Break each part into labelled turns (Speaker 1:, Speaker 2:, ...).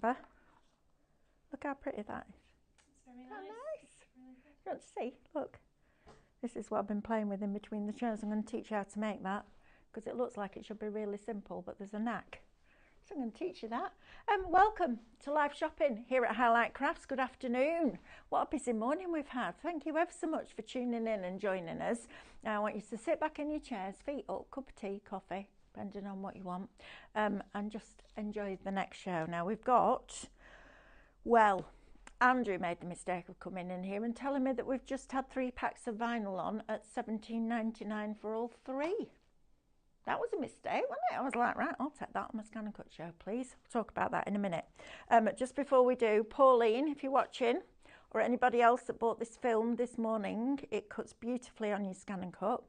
Speaker 1: crisper. Look how pretty that is.
Speaker 2: It's very
Speaker 1: Isn't that
Speaker 2: nice.
Speaker 1: nice?
Speaker 2: Really good.
Speaker 1: You want to see? Look. This is what I've been playing with in between the shows. I'm going to teach you how to make that because it looks like it should be really simple, but there's a knack. So I'm going to teach you that. Welcome to live shopping here at Highlight Crafts. Good afternoon. What a busy morning we've had. Thank you ever so much for tuning in and joining us. Now I want you to sit back in your chairs, feet up, cup of tea, coffee, depending on what you want, and just enjoy the next show. Now we've got, well, Andrew made the mistake of coming in here and telling me that we've just had 3 packs of vinyl on at $17.99 for all 3. That was a mistake, wasn't it? I was like, right, I'll take that on my ScanNCut show, please. We'll talk about that in a minute. Just before we do, Pauline, if you're watching, or anybody else that bought this film this morning, it cuts beautifully on your ScanNCut,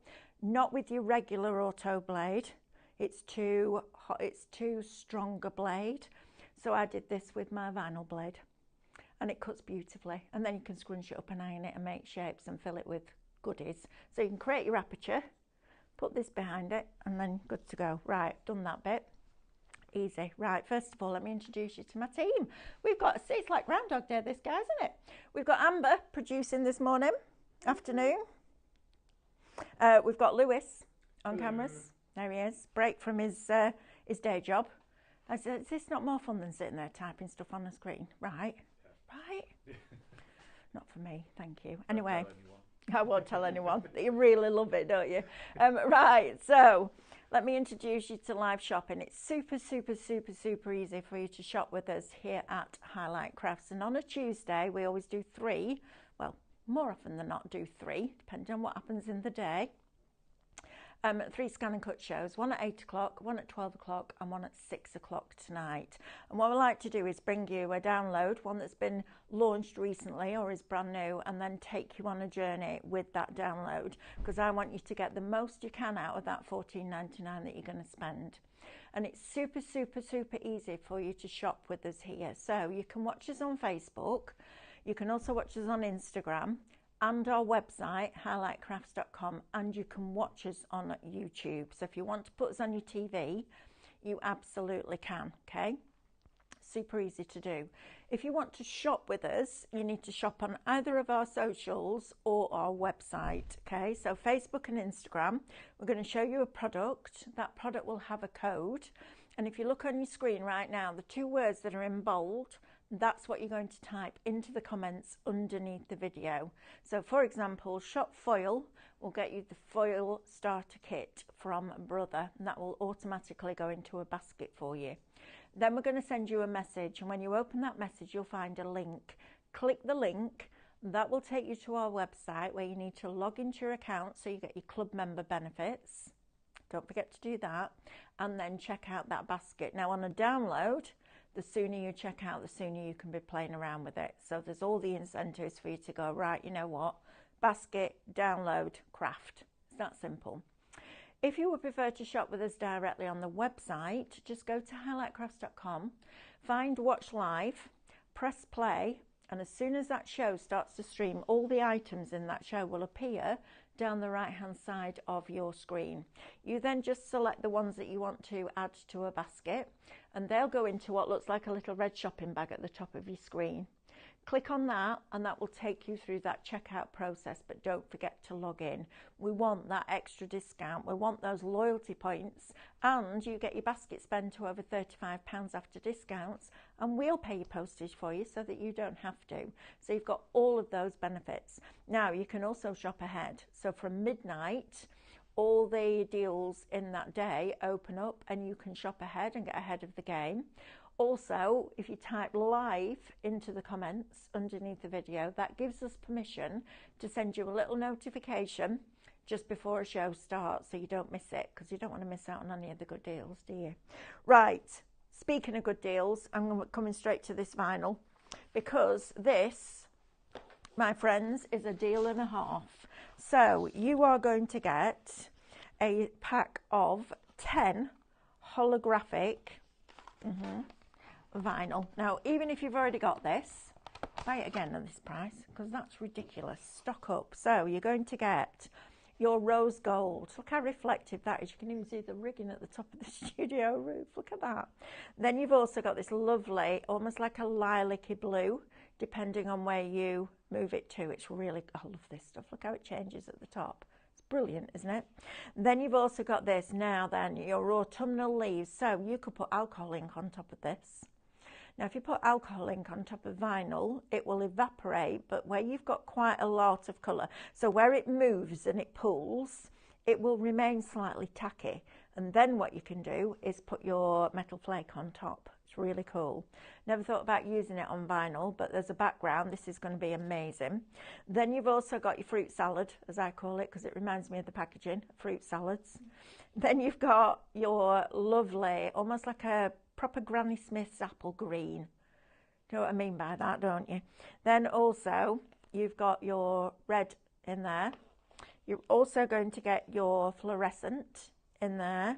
Speaker 1: not with your regular auto blade. It's too strong a blade. So I did this with my vinyl blade. And it cuts beautifully, and then you can scrunch it up and iron it and make shapes and fill it with goodies. So you can create your aperture, put this behind it, and then good to go. Right, done that bit. Easy. Right, first of all, let me introduce you to my team. We've got, it's like Groundhog Day this guy, isn't it? We've got Amber producing this morning, afternoon. We've got Lewis on cameras. There he is, break from his day job. I said, is this not more fun than sitting there typing stuff on the screen? Right. Right? Not for me, thank you. Anyway, I won't tell anyone. You really love it, don't you? Right, so let me introduce you to live shopping. It's super easy for you to shop with us here at Highlight Crafts. And on a Tuesday, we always do 3. Well, more often than not do 3, depending on what happens in the day. 3 ScanNCut shows, one at 8 o'clock, one at 12 o'clock, and one at 6 o'clock tonight. And what we like to do is bring you a download, one that's been launched recently or is brand new, and then take you on a journey with that download, because I want you to get the most you can out of that $14.99 that you're going to spend. And it's super easy for you to shop with us here. So you can watch us on Facebook, you can also watch us on Instagram, and our website, highlightcrafts.com, and you can watch us on YouTube. So if you want to put us on your TV, you absolutely can, okay? Super easy to do. If you want to shop with us, you need to shop on either of our socials or our website, okay? So Facebook and Instagram, we're going to show you a product. That product will have a code. And if you look on your screen right now, the 2 words that are in bold, that's what you're going to type into the comments underneath the video. So for example, shop foil will get you the foil starter kit from Brother, and that will automatically go into a basket for you. Then we're going to send you a message, and when you open that message, you'll find a link. Click the link. That will take you to our website where you need to log into your account so you get your club member benefits. Don't forget to do that, and then check out that basket. Now on a download, the sooner you check out, the sooner you can be playing around with it. So there's all the incentives for you to go, right, you know what, basket, download, craft. It's that simple. If you would prefer to shop with us directly on the website, just go to highlightcrafts.com, find Watch Live, press play, and as soon as that show starts to stream, all the items in that show will appear down the right hand side of your screen. You then just select the ones that you want to add to a basket, and they'll go into what looks like a little red shopping bag at the top of your screen. Click on that, and that will take you through that checkout process, but don't forget to log in. We want that extra discount. We want those loyalty points, and you get your basket spend to over £35 after discounts, and we'll pay your postage for you so that you don't have to. So you've got all of those benefits. Now you can also shop ahead. So from midnight, all the deals in that day open up, and you can shop ahead and get ahead of the game. Also, if you type live into the comments underneath the video, that gives us permission to send you a little notification just before a show starts so you don't miss it, because you don't want to miss out on any of the good deals, do you? Right, speaking of good deals, I'm coming straight to this vinyl, because this, my friends, is a deal and a half. So you are going to get a pack of 10 holographic vinyl. Now, even if you've already got this, buy it again at this price, because that's ridiculous. Stock up. So you're going to get your rose gold. Look how reflective that is. You can even see the rigging at the top of the studio roof. Look at that. Then you've also got this lovely, almost like a lilac-y blue, depending on where you move it to. It's really, I love this stuff. Look how it changes at the top. It's brilliant, isn't it? Then you've also got this now then, your autumnal leaves. So you could put alcohol ink on top of this. Now, if you put alcohol ink on top of vinyl, it will evaporate, but where you've got quite a lot of colour, so where it moves and it pulls, it will remain slightly tacky. And then what you can do is put your metal flake on top. It's really cool. Never thought about using it on vinyl, but there's a background. This is going to be amazing. Then you've also got your fruit salad, as I call it, because it reminds me of the packaging, fruit salads. Then you've got your lovely, almost like a proper Granny Smith's apple green. You know what I mean by that, don't you? Then also you've got your red in there. You're also going to get your fluorescent in there,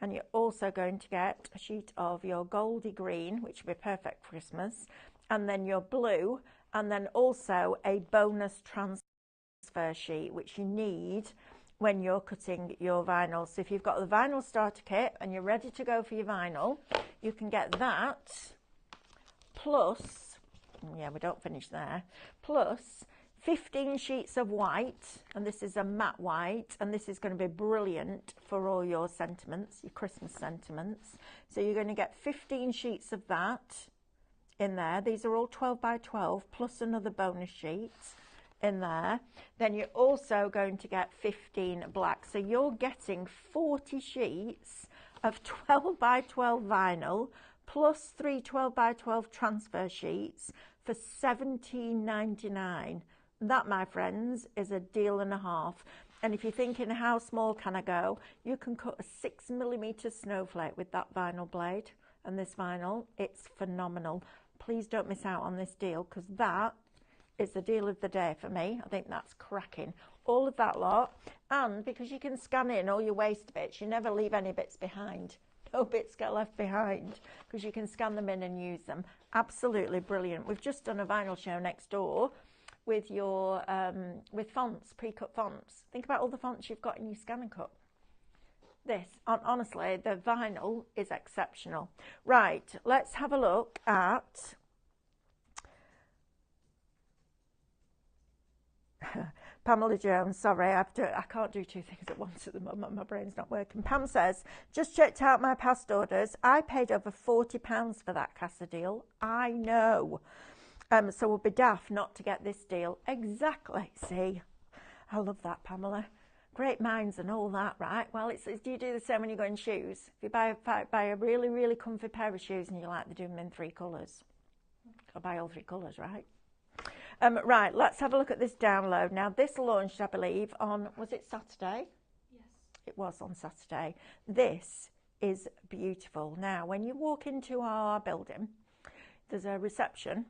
Speaker 1: and you're also going to get a sheet of your goldy green, which will be perfect for Christmas, and then your blue, and then also a bonus transfer sheet, which you need when you're cutting your vinyl. So if you've got the vinyl starter kit and you're ready to go for your vinyl, you can get that plus, yeah, we don't finish there, plus 15 sheets of white, and this is a matte white, and this is going to be brilliant for all your sentiments, your Christmas sentiments. So you're going to get 15 sheets of that in there. These are all 12 by 12 plus another bonus sheet in there. Then you're also going to get 15 black, so you're getting 40 sheets of 12 by 12 vinyl plus 3 12 by 12 transfer sheets for $17.99. That, my friends, is a deal and a half. And if you're thinking, how small can I go, you can cut a 6mm snowflake with that vinyl blade and this vinyl. It's phenomenal. Please don't miss out on this deal, because that is the deal of the day for me. I think that's cracking. All of that lot. And because you can scan in all your waste bits, you never leave any bits behind. No bits get left behind, because you can scan them in and use them. Absolutely brilliant. We've just done a vinyl show next door with your with fonts, pre-cut fonts. Think about all the fonts you've got in your ScanNCut. This, honestly, the vinyl is exceptional. Right, let's have a look at Pamela Jones. Sorry, I can't do two things at once at the moment. My brain's not working. Pam says, just checked out my past orders. I paid over £40 for that Casa deal. I know. So we'll be daft not to get this deal. Exactly. See, I love that, Pamela. Great minds and all that, right? Well, do you do the same when you go in shoes? If you buy a really, really comfy pair of shoes and you like to do them in 3 colours, I'll buy all 3 colours, right? Right, let's have a look at this download. Now, this launched, I believe, on, was it Saturday?
Speaker 2: Yes.
Speaker 1: It was on Saturday. This is beautiful. Now, when you walk into our building, there's a reception,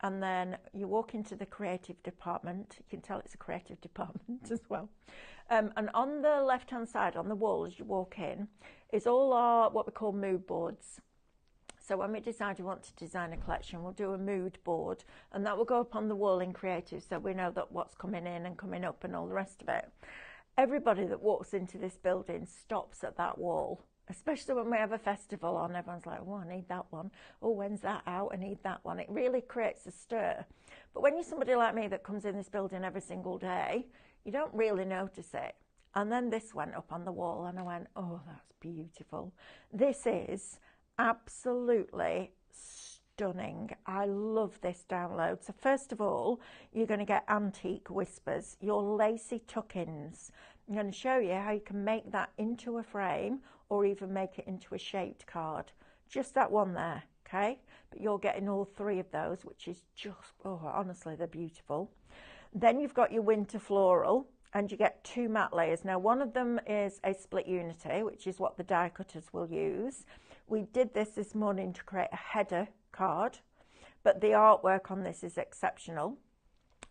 Speaker 1: and then you walk into the creative department. You can tell it's a creative department as well. And on the left-hand side, on the wall as you walk in, is all our what we call mood boards. So when we decide we want to design a collection, we'll do a mood board, and that will go up on the wall in creative, so we know that what's coming in and coming up and all the rest of it. Everybody that walks into this building stops at that wall, especially when we have a festival on. Everyone's like, oh, I need that one. Oh, when's that out? I need that one. It really creates a stir. But when you're somebody like me that comes in this building every single day, you don't really notice it. And then this went up on the wall, and I went, oh, that's beautiful. This is absolutely stunning. I love this download. So first of all, you're going to get antique whispers, your lacy tuck-ins. I'm going to show you how you can make that into a frame or even make it into a shaped card. Just that one there, okay? But you're getting all 3 of those, which is just, oh, honestly, they're beautiful. Then you've got your winter floral, and you get 2 matte layers. Now, one of them is a split unity, which is what the die cutters will use. We did this morning to create a header card, but the artwork on this is exceptional.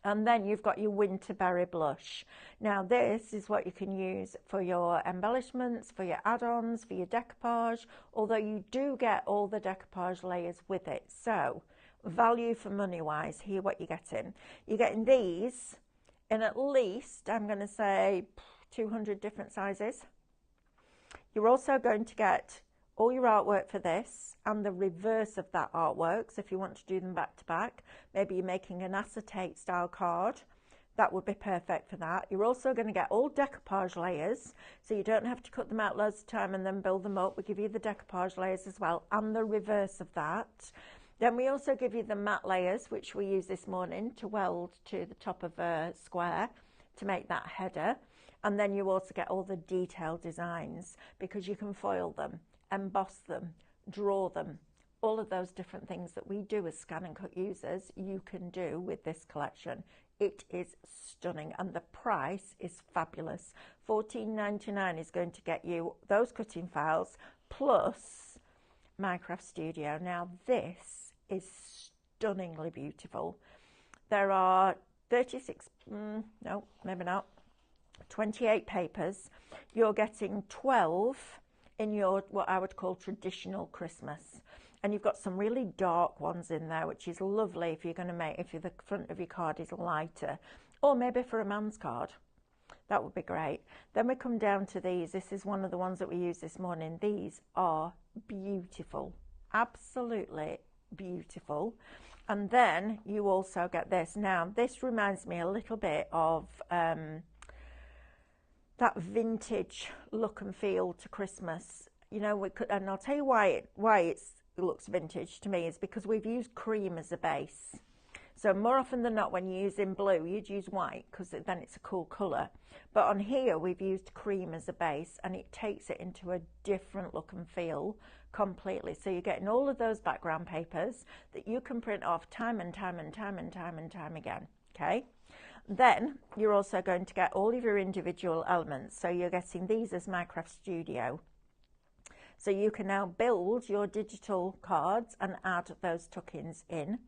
Speaker 1: And then you've got your winter berry blush. Now, this is what you can use for your embellishments, for your add-ons, for your decoupage, although you do get all the decoupage layers with it. So, value for money wise, here what you're getting. You're getting these in at least, I'm going to say, 200 different sizes. You're also going to get all your artwork for this and the reverse of that artwork. So if you want to do them back to back, maybe you're making an acetate style card, that would be perfect for that. You're also going to get all decoupage layers, so you don't have to cut them out loads of time and then build them up. We give you the decoupage layers as well, and the reverse of that. Then we also give you the matte layers, which we use this morning to weld to the top of a square to make that header. And then you also get all the detailed designs, because you can foil them, emboss them, draw them. All of those different things that we do as ScanNCut users, you can do with this collection. It is stunning, and the price is fabulous. $14.99 is going to get you those cutting files plus Minecraft Studio. Now this is stunningly beautiful. There are 28 papers. You're getting 12 in your, what I would call traditional Christmas. And you've got some really dark ones in there, which is lovely if you're going to make, if the front of your card is lighter, or maybe for a man's card. That would be great. Then we come down to these. This is one of the ones that we used this morning. These are beautiful, absolutely beautiful. And then you also get this. Now, this reminds me a little bit of that vintage look and feel to Christmas. You know, and I'll tell you why it looks vintage to me is because we've used cream as a base. So more often than not, when you're using blue, you'd use white because then it's a cool colour. But on here, we've used cream as a base, and it takes it into a different look and feel completely. So you're getting all of those background papers that you can print off time and time and time and time and time again. Okay. Then you're also going to get all of your individual elements. So you're getting these as Minecraft Studio. So you can now build your digital cards and add those tuck-ins in,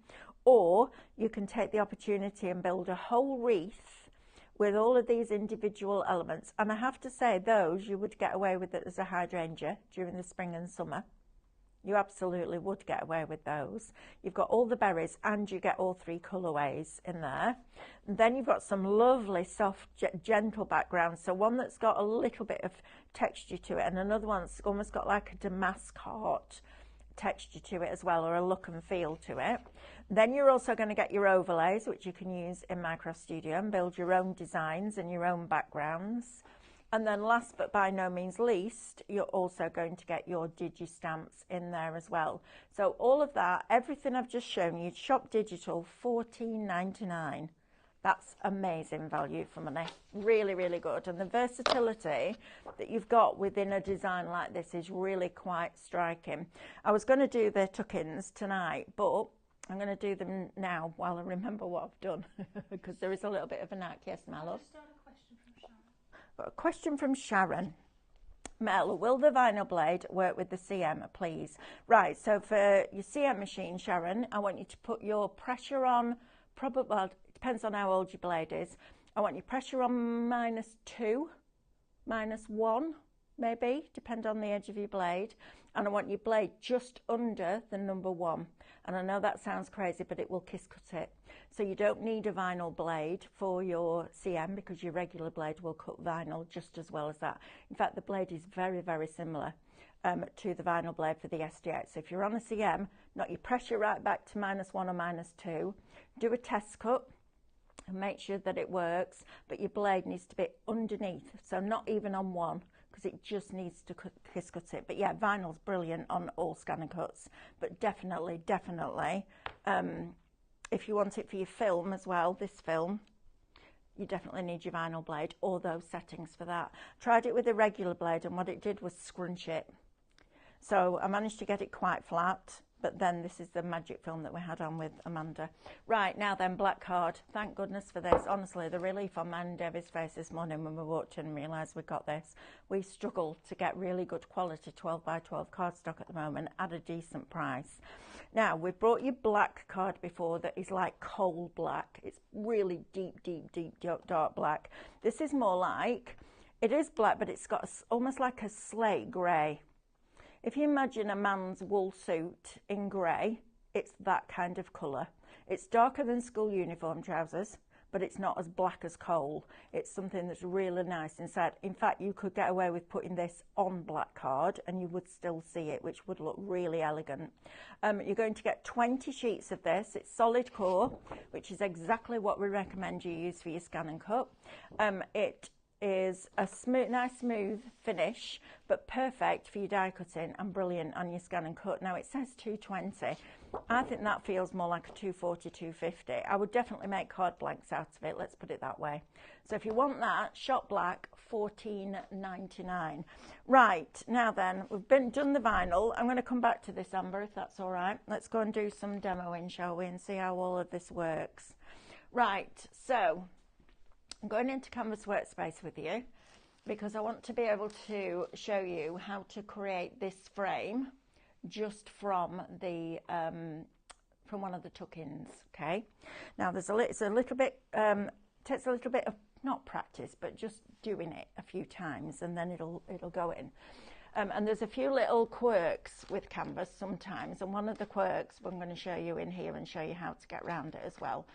Speaker 1: or you can take the opportunity and build a whole wreath with all of these individual elements. And I have to say, those you would get away with it as a hydrangea during the spring and summer. You absolutely would get away with those. You've got all the berries and you get all three colourways in there. And then you've got some lovely soft, gentle backgrounds. So one that's got a little bit of texture to it, and another one that's almost got like a damask heart texture to it as well, or a look and feel to it. Then you're also going to get your overlays, which you can use in Minecraft Studio and build your own designs and your own backgrounds. And then last but by no means least, you're also going to get your digi-stamps in there as well. So all of that, everything I've just shown you, Shop Digital, $14.99. That's amazing value for money. Really, really good. And the versatility that you've got within a design like this is really quite striking. I was going to do the tuck-ins tonight, but I'm going to do them now while I remember what I've done, because there is a little bit of a knack. Yes, my love? Got a question from Sharon. Mel, will the vinyl blade work with the CM, please? Right, so for your CM machine, Sharon, I want you to put your pressure on, probably, well, it depends on how old your blade is. I want your pressure on -2, -1, maybe, depend on the edge of your blade. And I want your blade just under the number 1. And I know that sounds crazy, but it will kiss cut it. So you don't need a vinyl blade for your CM, because your regular blade will cut vinyl just as well as that. In fact, the blade is very, very similar to the vinyl blade for the SDX. So if you're on a CM, knock your pressure right back to -1 or -2. Do a test cut and make sure that it works, but your blade needs to be underneath, so not even on 1, because it just needs to kiss cut it. But yeah, vinyl's brilliant on all ScanNCuts, but definitely, if you want it for your film as well, this film, you definitely need your vinyl blade or those settings for that. Tried it with a regular blade, and what it did was scrunch it. So I managed to get it quite flat, but then this is the magic film that we had on with Amanda. Right, now then, black card. Thank goodness for this. Honestly, the relief on mine and Debbie's face this morning when we walked in and realised we got this. We struggle to get really good quality 12 by 12 cardstock at the moment at a decent price. Now, we've brought you black card before that is like coal black. It's really deep, deep, deep, dark black. This is more like, it is black, but it's got almost like a slate grey. If you imagine a man's wool suit in grey, it's that kind of colour. It's darker than school uniform trousers, but it's not as black as coal. It's something that's really nice inside. In fact, you could get away with putting this on black card and you would still see it, which would look really elegant. You're going to get 20 sheets of this. It's solid core, which is exactly what we recommend you use for your ScanNCut. It is a nice smooth finish, but perfect for your die cutting and brilliant on your ScanNCut. Now it says 220. I think that feels more like a 240, 250. I would definitely make card blanks out of it, let's put it that way. So if you want that, shot black, $14.99. Right, now then, we've done the vinyl. I'm going to come back to this, Amber, if that's all right. Let's go and do some demoing, shall we, and see how all of this works. Right, so I'm going into Canvas Workspace with you because I want to be able to show you how to create this frame just from the from one of the tuck-ins. Okay, now it's a little bit takes a little bit of not practice, but just doing it a few times, and then it'll go in. And there's a few little quirks with Canvas sometimes, and one of the quirks I'm going to show you in here and show you how to get around it as well.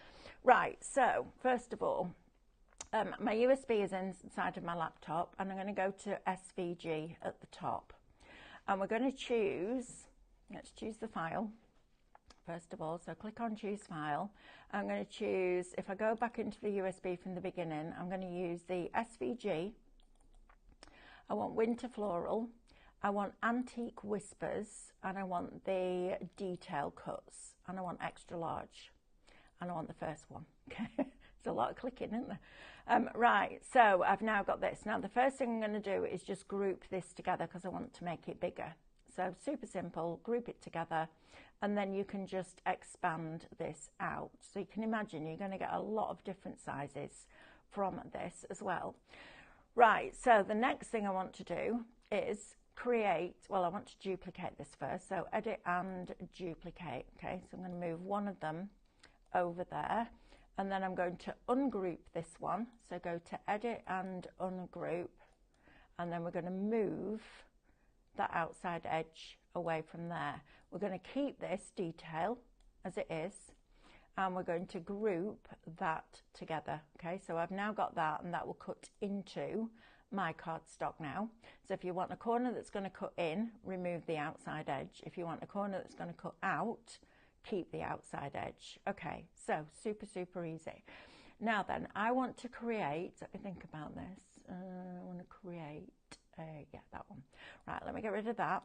Speaker 1: Right, so first of all, my USB is inside of my laptop, and I'm going to go to SVG at the top, and we're going to choose, let's choose the file first of all. So click on choose file. I'm going to choose, if I go back into the USB from the beginning, I'm going to use the SVG. I want Winter Floral, I want Antique Whispers, and I want the detail cuts, and I want extra large, and I want the first one. Okay. There's a lot of clicking, isn't there? Right, so I've now got this. Now the first thing I'm going to do is just group this together because I want to make it bigger. So super simple, group it together, and then you can just expand this out. So you can imagine you're going to get a lot of different sizes from this as well. Right, so the next thing I want to do is create, well, I want to duplicate this first. So edit and duplicate. Okay, so I'm going to move one of them over there. And then I'm going to ungroup this one. So go to edit and ungroup. And then we're going to move that outside edge away from there. We're going to keep this detail as it is. And we're going to group that together. Okay, so I've now got that, and that will cut into my cardstock now. So if you want a corner that's going to cut in, remove the outside edge. If you want a corner that's going to cut out, keep the outside edge. Okay, so super easy. Now then, I want to create, let me think about this. I want to create yeah, that one. Right, let me get rid of that.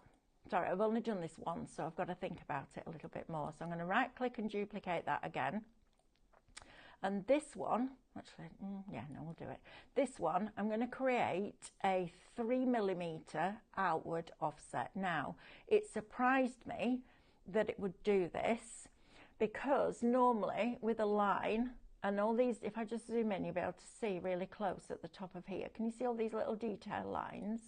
Speaker 1: Sorry, I've only done this once, so I've got to think about it a little bit more. So I'm going to right click and duplicate that again. And this one, actually, yeah, no, we'll do it. This one, I'm going to create a 3mm outward offset. Now, it surprised me that it would do this, because normally with a line and all these, if I just zoom in, you'll be able to see really close at the top of here. Can you see all these little detail lines?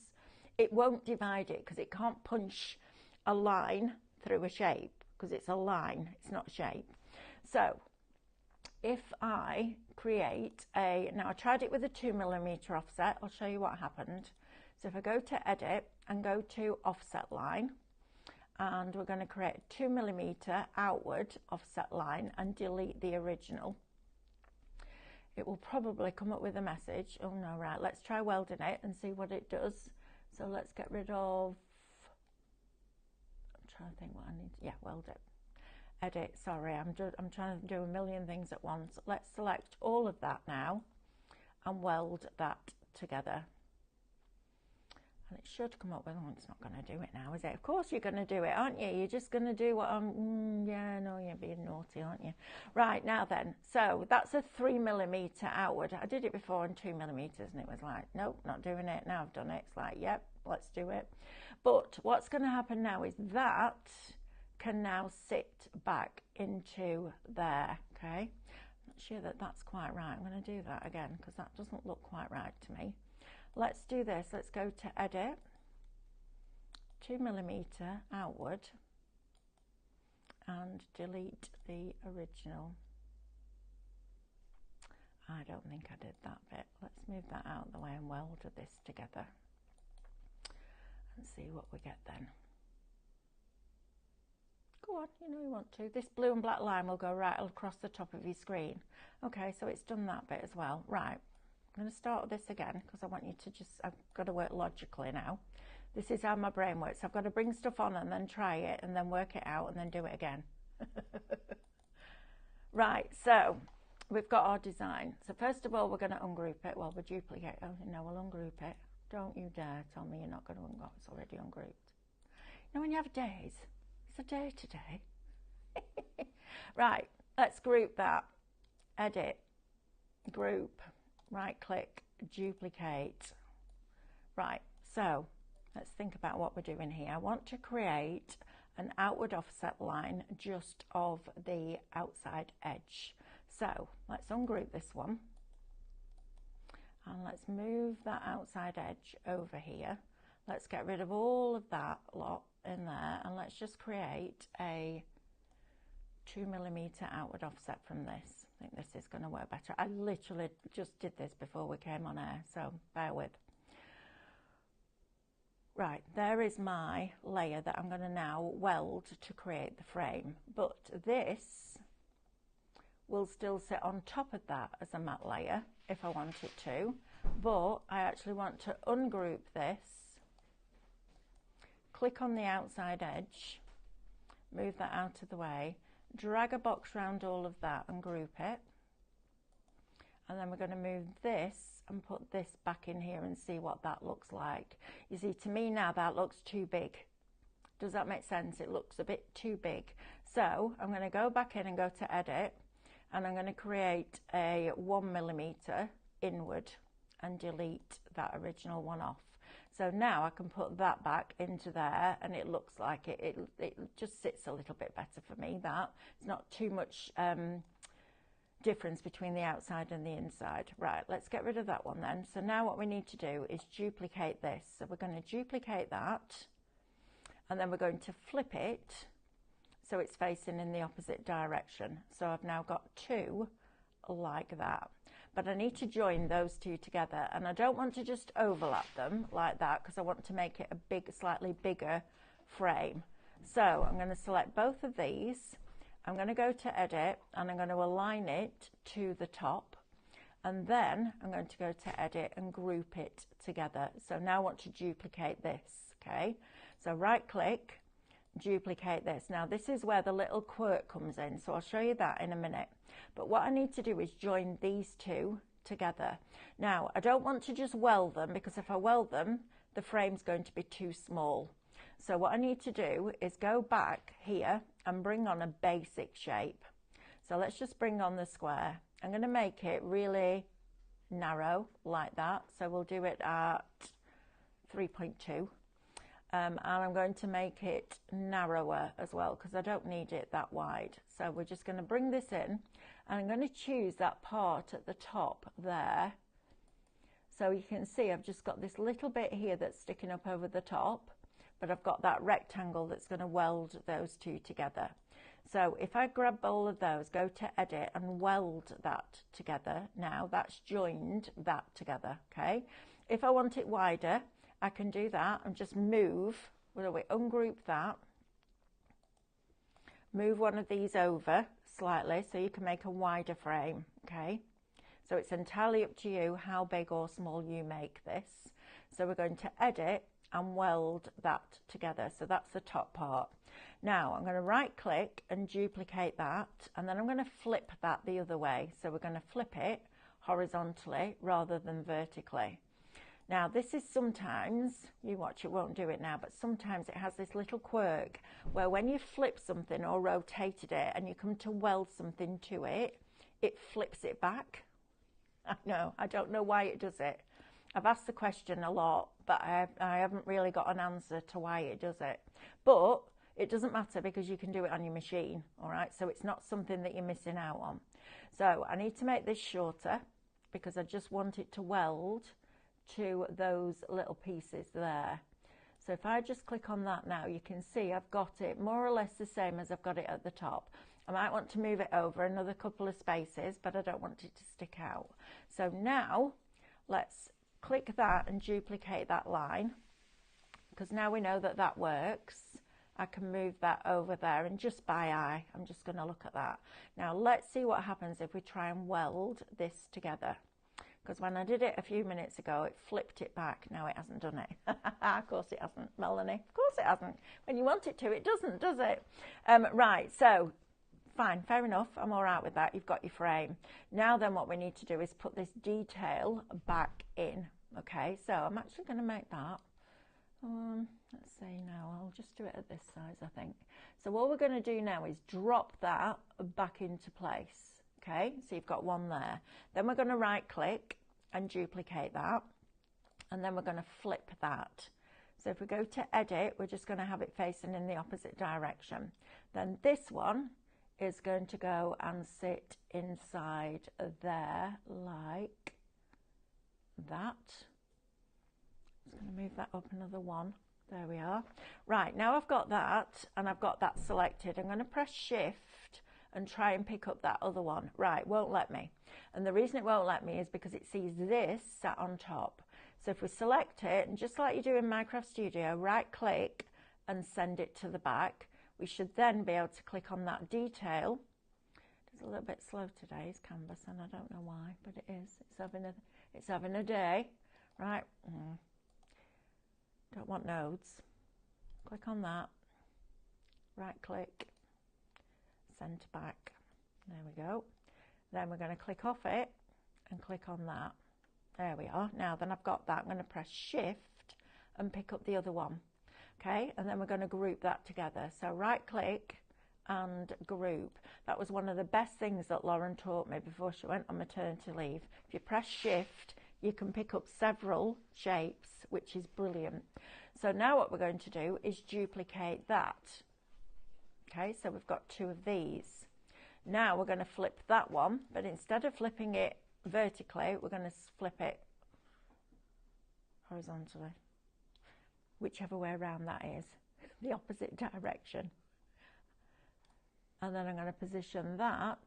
Speaker 1: It won't divide it because it can't punch a line through a shape because it's a line, it's not a shape. So if I create a, now I tried it with a 2mm offset, I'll show you what happened. So if I go to edit and go to offset line, and we're going to create a 2mm outward offset line and delete the original, it will probably come up with a message. Oh no, right, let's try welding it and see what it does. So let's get rid of, I'm trying to think what I need, yeah, weld it. Edit, sorry, I'm trying to do a million things at once. Let's select all of that now and weld that together. And it should come up with, oh, it's not going to do it now, is it? Of course you're going to do it, aren't you? You're just going to do what I'm, yeah, no, you're being naughty, aren't you? Right, now then, so that's a 3mm outward. I did it before in 2mm, and it was like, nope, not doing it. Now I've done it. It's like, yep, let's do it. But what's going to happen now is that can now sit back into there, okay? I'm not sure that that's quite right. I'm going to do that again because that doesn't look quite right to me. Let's do this. Let's go to edit, 2mm outward, and delete the original. I don't think I did that bit. Let's move that out of the way and weld this together and see what we get then. Go on, you know you want to. This blue and black line will go right across the top of your screen. Okay, so it's done that bit as well. Right, I'm going to start this again because I want you to just, I've got to work logically now. This is how my brain works. I've got to bring stuff on and then try it and then work it out and then do it again. Right, so we've got our design. So first of all, we're going to ungroup it. Well, we'll duplicate. Oh, no, we'll ungroup it. Don't you dare tell me you're not going to ungroup. It's already ungrouped. You know when you have days? It's a day today. Right, let's group that. Edit, group, right click, duplicate. Right, so let's think about what we're doing here. I want to create an outward offset line just of the outside edge. So let's ungroup this one and let's move that outside edge over here. Let's get rid of all of that lot in there and let's just create a 2mm outward offset from this. I think this is going to work better. I literally just did this before we came on air, so bear with. Right, there is my layer that I'm going to now weld to create the frame, but this will still sit on top of that as a matte layer if I want it to, but I actually want to ungroup this, click on the outside edge, move that out of the way, drag a box around all of that and group it, and then we're going to move this and put this back in here and see what that looks like. You see, to me now that looks too big. Does that make sense? It looks a bit too big. So I'm going to go back in and go to edit and I'm going to create a 1mm inward and delete that original one off. So now I can put that back into there and it looks like it just sits a little bit better for me. That it's not too much difference between the outside and the inside. Right, let's get rid of that one then. So now what we need to do is duplicate this. So we're going to duplicate that and then we're going to flip it so it's facing in the opposite direction. So I've now got two like that, but I need to join those two together and I don't want to just overlap them like that because I want to make it a big, slightly bigger frame. So I'm going to select both of these. I'm going to go to edit and I'm going to align it to the top and then I'm going to go to edit and group it together. So now I want to duplicate this, okay? So right click, duplicate this. Now this is where the little quirk comes in, so I'll show you that in a minute. But what I need to do is join these two together. Now I don't want to just weld them because if I weld them, the frame's going to be too small. So what I need to do is go back here and bring on a basic shape. So let's just bring on the square. I'm going to make it really narrow like that. So we'll do it at 3.2. And I'm going to make it narrower as well because I don't need it that wide. So we're just going to bring this in and I'm going to choose that part at the top there. So you can see I've just got this little bit here that's sticking up over the top, but I've got that rectangle that's going to weld those two together. So if I grab all of those, go to edit and weld that together, now that's joined that together, okay? If I want it wider, I can do that and just move, well, we ungroup that, move one of these over slightly so you can make a wider frame, okay? So it's entirely up to you how big or small you make this. So we're going to edit and weld that together. So that's the top part. Now I'm going to right click and duplicate that and then I'm going to flip that the other way. So we're going to flip it horizontally rather than vertically. Now this is sometimes, you watch, it won't do it now, but sometimes it has this little quirk where when you flip something or rotated it and you come to weld something to it, it flips it back. I know, I don't know why it does it. I've asked the question a lot, but I haven't really got an answer to why it does it. But it doesn't matter because you can do it on your machine, all right? So it's not something that you're missing out on. So I need to make this shorter because I just want it to weld to those little pieces there. So if I just click on that now, you can see I've got it more or less the same as I've got it at the top. I might want to move it over another couple of spaces, but I don't want it to stick out. So now let's click that and duplicate that line because now we know that that works. I can move that over there, and just by eye, I'm just going to look at that. Now let's see what happens if we try and weld this together. Because when I did it a few minutes ago, it flipped it back. No, it hasn't done it. Of course it hasn't, Melanie. Of course it hasn't. When you want it to, it doesn't, does it? Right, so fine, fair enough. I'm all right with that. You've got your frame. Now then what we need to do is put this detail back in. Okay, so I'm actually going to make that. Let's see now. I'll just do it at this size, I think. So all we're going to do now is drop that back into place. Okay, so you've got one there. Then we're going to right click and duplicate that, and then we're going to flip that. So if we go to edit, we're just going to have it facing in the opposite direction. Then this one is going to go and sit inside there like that. I'm going to move that up another one. There we are. Right, now I've got that and I've got that selected. I'm going to press shift and try and pick up that other one. Right, won't let me. And the reason it won't let me is because it sees this sat on top. So if we select it, and just like you do in Minecraft Studio, right click and send it to the back, we should then be able to click on that detail. It's a little bit slow today, is Canvas, and I don't know why, but it is. It's having a day. Right, don't want nodes. Click on that, right click, send to back. There we go. Then we're going to click off it and click on that. There we are. Now then I've got that. I'm going to press shift and pick up the other one. Okay, and then we're going to group that together. So right click and group. That was one of the best things that Lauren taught me before she went on maternity leave. If you press shift, you can pick up several shapes, which is brilliant. So now what we're going to do is duplicate that. Okay, so we've got two of these. Now we're going to flip that one, but instead of flipping it vertically, we're going to flip it horizontally, whichever way around that is, the opposite direction. And then I'm going to position that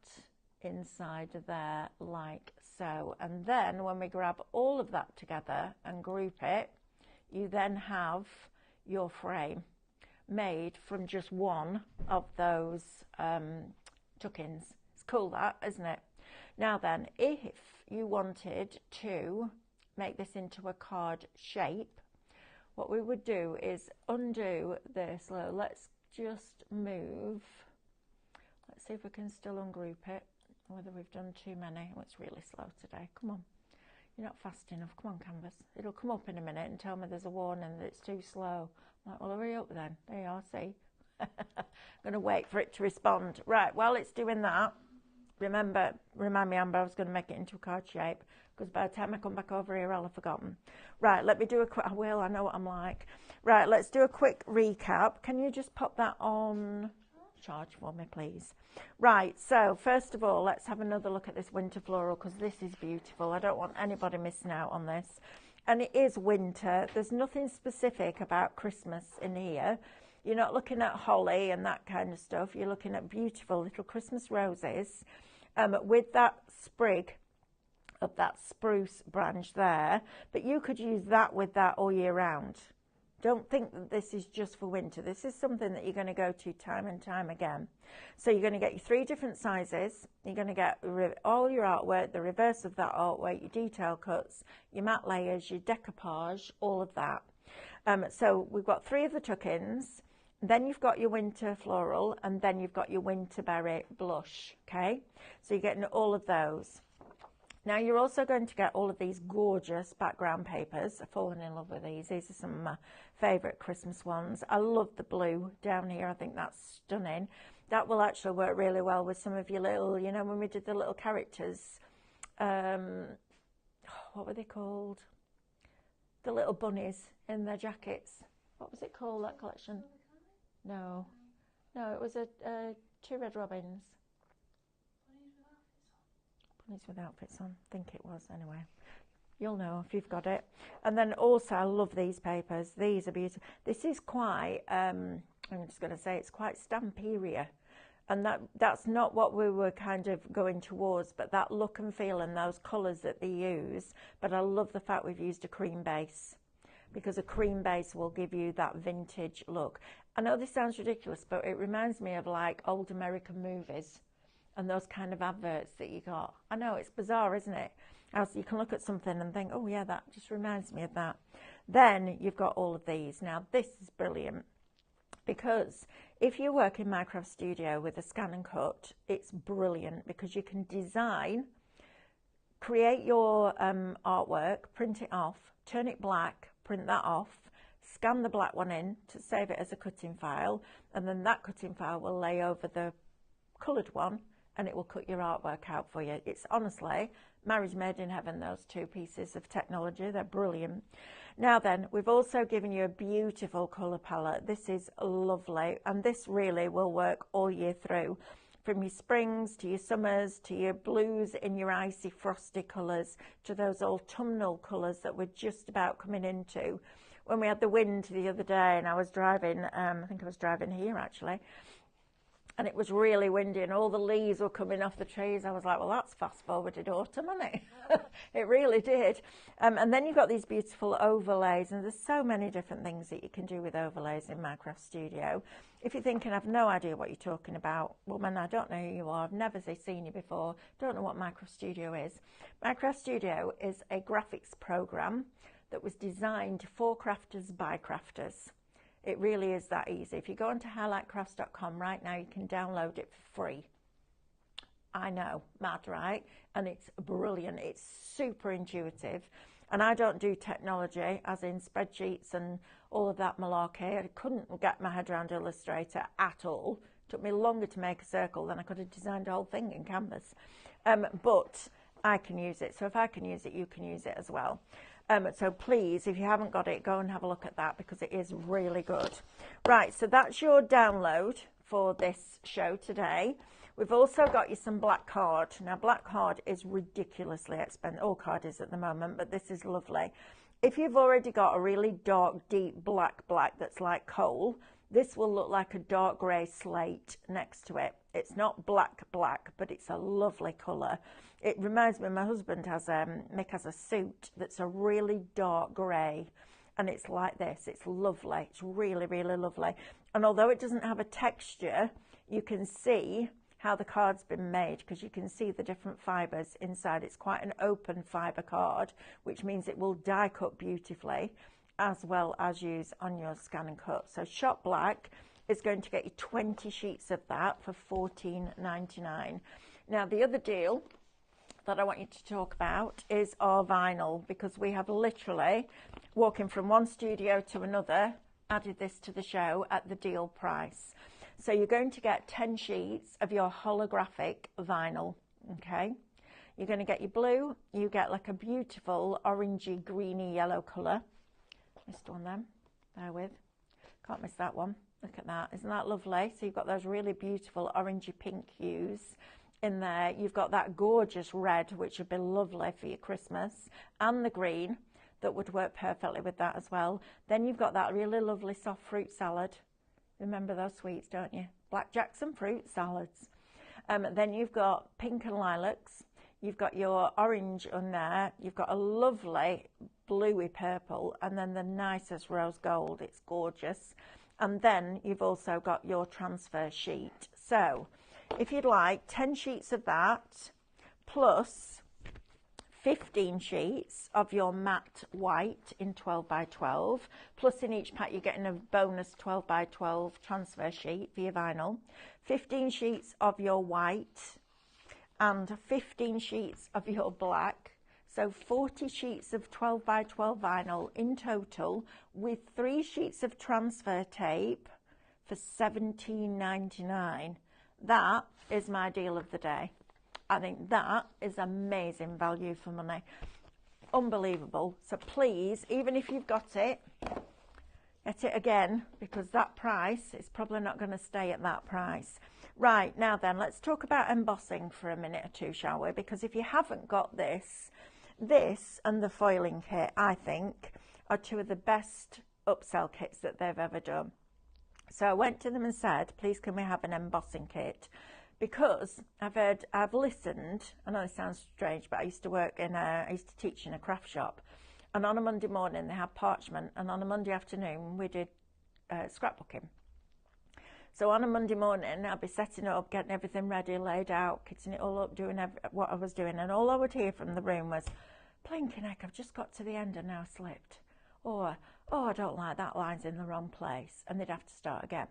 Speaker 1: inside there like so. And then when we grab all of that together and group it, you then have your frame made from just one of those tuck-ins. It's cool, that, isn't it? Now then, if you wanted to make this into a card shape, what we would do is undo this. Let's just move. Let's see if we can still ungroup it, whether we've done too many. Oh, it's really slow today. Come on. You're not fast enough. Come on, Canvas. It'll come up in a minute and tell me there's a warning that it's too slow. I'm like, well, hurry up then. There you are, see? I'm going to wait for it to respond. Right, while it's doing that, remind me, Amber, I was going to make it into a card shape, because by the time I come back over here, I'll have forgotten. Right, let me do a quick, I will, I know what I'm like. Right, let's do a quick recap. Can you just pop that on charge for me, please? Right, so first of all, let's have another look at this winter floral, because this is beautiful. I don't want anybody missing out on this. And it is winter. There's nothing specific about Christmas in here. You're not looking at holly and that kind of stuff. You're looking at beautiful little Christmas roses with that sprig of that spruce branch there. But you could use that with that all year round. Don't think that this is just for winter. This is something that you're going to go to time and time again. So you're going to get your 3 different sizes. You're going to get all your artwork, the reverse of that artwork, your detail cuts, your matte layers, your decoupage, all of that. So we've got 3 of the tuck-ins. Then you've got your winter floral, and then you've got your winter berry blush, okay? So you're getting all of those. Now you're also going to get all of these gorgeous background papers. I've fallen in love with these. These are some of my favourite Christmas ones. I love the blue down here. I think that's stunning. That will actually work really well with some of your little, you know, when we did the little characters, what were they called? The little bunnies in their jackets. What was it called, that collection? No, it was 2 Red Robins. Bunnies with outfits on. I think it was, anyway. You'll know if you've got it. And then also, I love these papers. These are beautiful. This is quite, I'm just going to say, it's quite Stamperia. And that's not what we were kind of going towards, but that look and feel and those colours that they use. But I love the fact we've used a cream base, because a cream base will give you that vintage look. I know this sounds ridiculous, but it reminds me of like old American movies and those kind of adverts that you got. I know, it's bizarre, isn't it? As you can look at something and think, oh yeah, that just reminds me of that. Then you've got all of these. Now this is brilliant, because if you work in Minecraft Studio with a ScanNCut, it's brilliant because you can design, create your artwork, print it off, turn it black, print that off, scan the black one in to save it as a cutting file, and then that cutting file will lay over the coloured one and it will cut your artwork out for you. It's honestly marriage made in heaven, those two pieces of technology. They're brilliant. Now then, we've also given you a beautiful colour palette. This is lovely, and this really will work all year through, from your springs to your summers to your blues in your icy frosty colours to those autumnal colours that we're just about coming into. When we had the wind the other day and I was driving, I think I was driving here actually, and it was really windy and all the leaves were coming off the trees. I was like, well, that's fast forwarded autumn, isn't it? It really did. And then you've got these beautiful overlays, and there's so many different things that you can do with overlays in Minecraft Studio. If you're thinking, I've no idea what you're talking about, woman, I don't know who you are, I've never seen you before, don't know what Minecraft Studio is. Minecraft Studio is a graphics program that was designed for crafters by crafters. It really is that easy. If you go onto highlightcrafts.com right now, you can download it for free. I know, mad, right? And it's brilliant. It's super intuitive. And I don't do technology, as in spreadsheets and all of that malarkey. I couldn't get my head around Illustrator at all. It took me longer to make a circle than I could have designed a whole thing in Canvas. But I can use it. So if I can use it, you can use it as well. So please, if you haven't got it, go and have a look at that because it is really good. Right, so that's your download for this show today. We've also got you some black card. Now, black card is ridiculously expensive. All card is at the moment, but this is lovely. If you've already got a really dark, deep black that's like coal, this will look like a dark grey slate next to it. It's not black, but it's a lovely colour. It reminds me, my husband has, Mick has a suit that's a really dark grey, and it's like this. It's lovely. It's really, really lovely. And although it doesn't have a texture, you can see how the card's been made because you can see the different fibres inside. It's quite an open fibre card, which means it will die cut beautifully as well as use on your ScanNCut. So Shop Black is going to get you 20 sheets of that for $14.99. Now, the other deal that I want you to talk about is our vinyl, because we have literally, walking from one studio to another, added this to the show at the deal price. So you're going to get 10 sheets of your holographic vinyl, okay? You're going to get your blue, you get like a beautiful orangey, greeny, yellow colour. Missed one then, bear with, can't miss that one. Look at that, isn't that lovely? So you've got those really beautiful orangey pink hues in there. You've got that gorgeous red, which would be lovely for your Christmas, and the green that would work perfectly with that as well. Then you've got that really lovely soft fruit salad. Remember those sweets, don't you? Black Jackson fruit salads. Then you've got pink and lilacs. You've got your orange on there. You've got a lovely bluey purple, and then the nicest rose gold. It's gorgeous. And then you've also got your transfer sheet. So if you'd like 10 sheets of that plus 15 sheets of your matte white in 12 by 12, plus in each pack you're getting a bonus 12 by 12 transfer sheet for your vinyl, 15 sheets of your white and 15 sheets of your black. So 40 sheets of 12 by 12 vinyl in total, with 3 sheets of transfer tape for $17.99. That is my deal of the day. I think that is amazing value for money. Unbelievable. So please, even if you've got it, get it again, because that price is probably not going to stay at that price. Right, now then, let's talk about embossing for a minute or two, shall we? Because if you haven't got this and the foiling kit, I think, are two of the best upsell kits that they've ever done. So I went to them and said, please can we have an embossing kit? Because I've listened, I know this sounds strange, but I used to teach in a craft shop, and on a Monday morning they had parchment, and on a Monday afternoon we did scrapbooking. So on a Monday morning, I'd be setting up, getting everything ready, laid out, kitting it all up, doing what I was doing. And all I would hear from the room was, blinking heck, I've just got to the end and now slipped. Or, oh, I don't like that line's in the wrong place. And they'd have to start again.